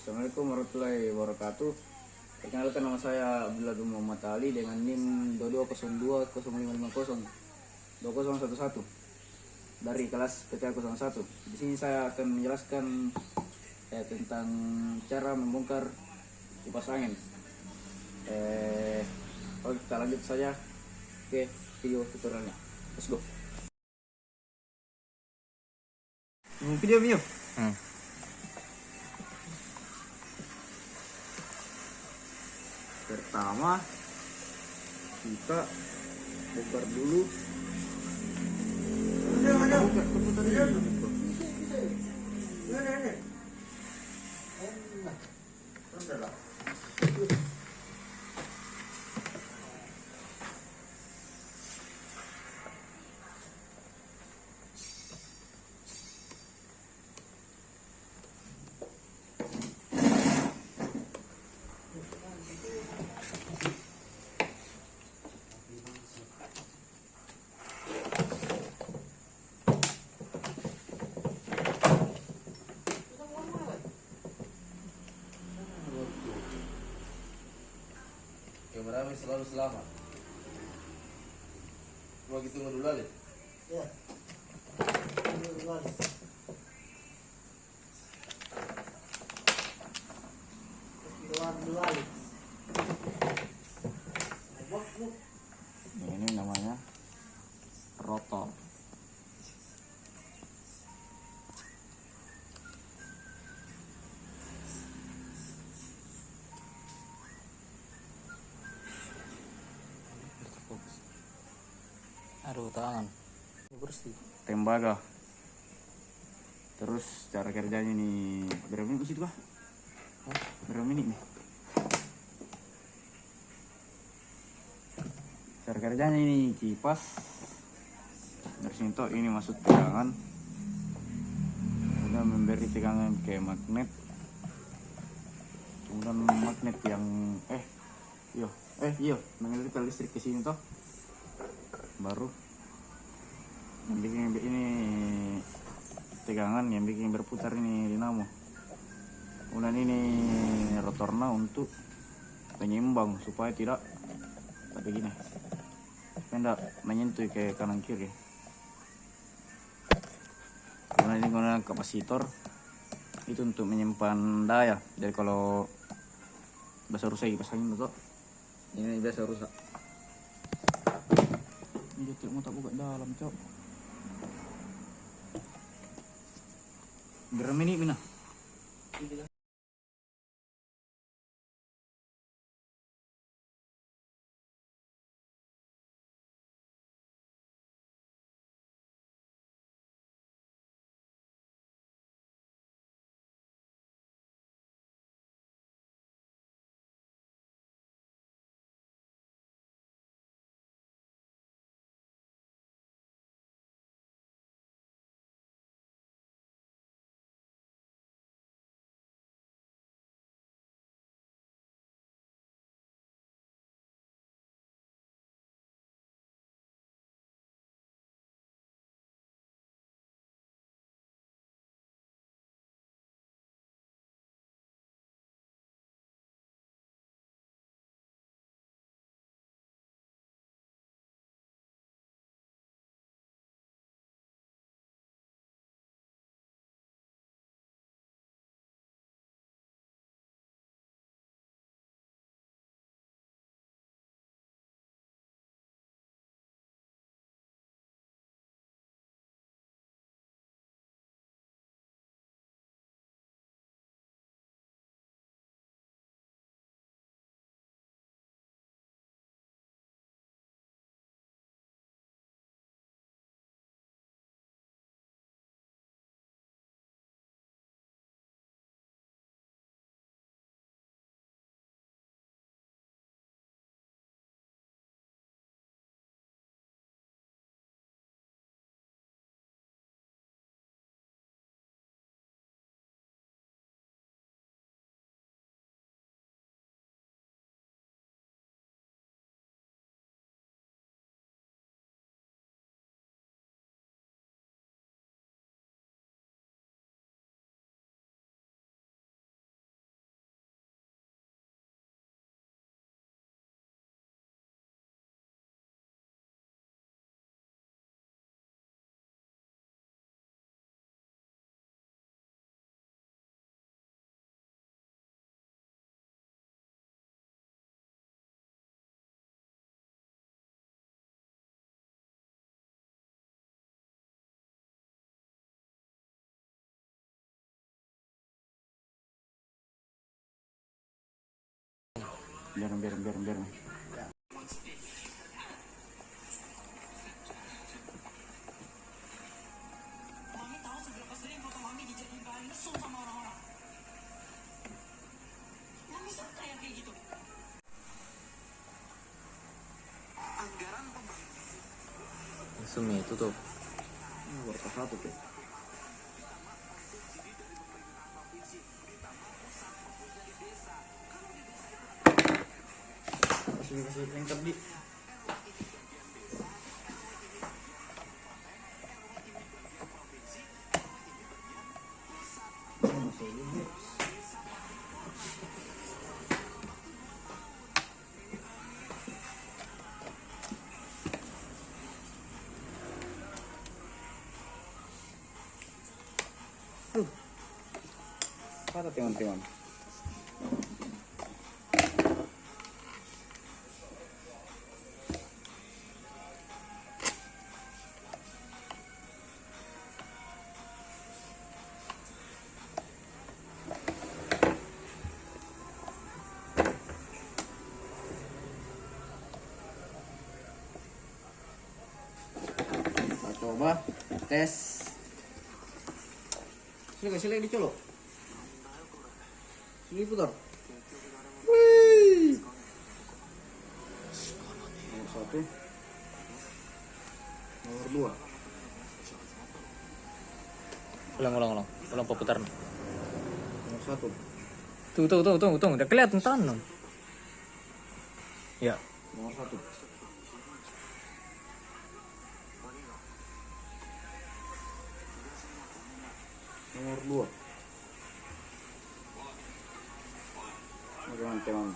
Assalamualaikum warahmatullahi wabarakatuh. Perkenalkan, nama saya Abdullah bin Muhammad Ali dengan NIM 220205502011 dari kelas PTA 01. Di sini saya akan menjelaskan tentang cara membongkar kipas angin. Oke, kita lanjut saja ke video tutorialnya. Let's go. Video. Pertama kita bongkar dulu. Kamera selalu selamat. Mau gitu dulu aja. Ya. Ini namanya rotor. Aduh, tangan bersih. Tembaga. Terus cara kerjanya nih, berapa menit situ kah? Berapa menit nih? Cara kerjanya ini kipas dari sini toh ini masuk tegangan, kemudian memberi tegangan ke magnet, kemudian magnet yang mengalirkan listrik ke sini toh, baru yang bikin ini tegangan, yang bikin berputar ini dinamo. Kemudian ini rotornya untuk penyeimbang supaya tidak begini, tidak menyentuh ke kanan kiri. Kemudian ini menggunakan kapasitor itu untuk menyimpan daya. Jadi kalau biasa rusak kipas angin itu, ini biasa rusak. Ini dia mau tak buka dalam, cok. Berapa menit Mina? Biar. Sumi itu tuh. Wortel satu tuh. Kasih lengkap di. Apa teman-teman? Kita coba tes. Sini dicolok. Sini putar. Wih. Nomor 1. Nomor 2. Ulang putar. Nomor 1. Tuh, udah kelihatan tanam. Ya. Nomor 1. Nomor 2. Bagaimana teman?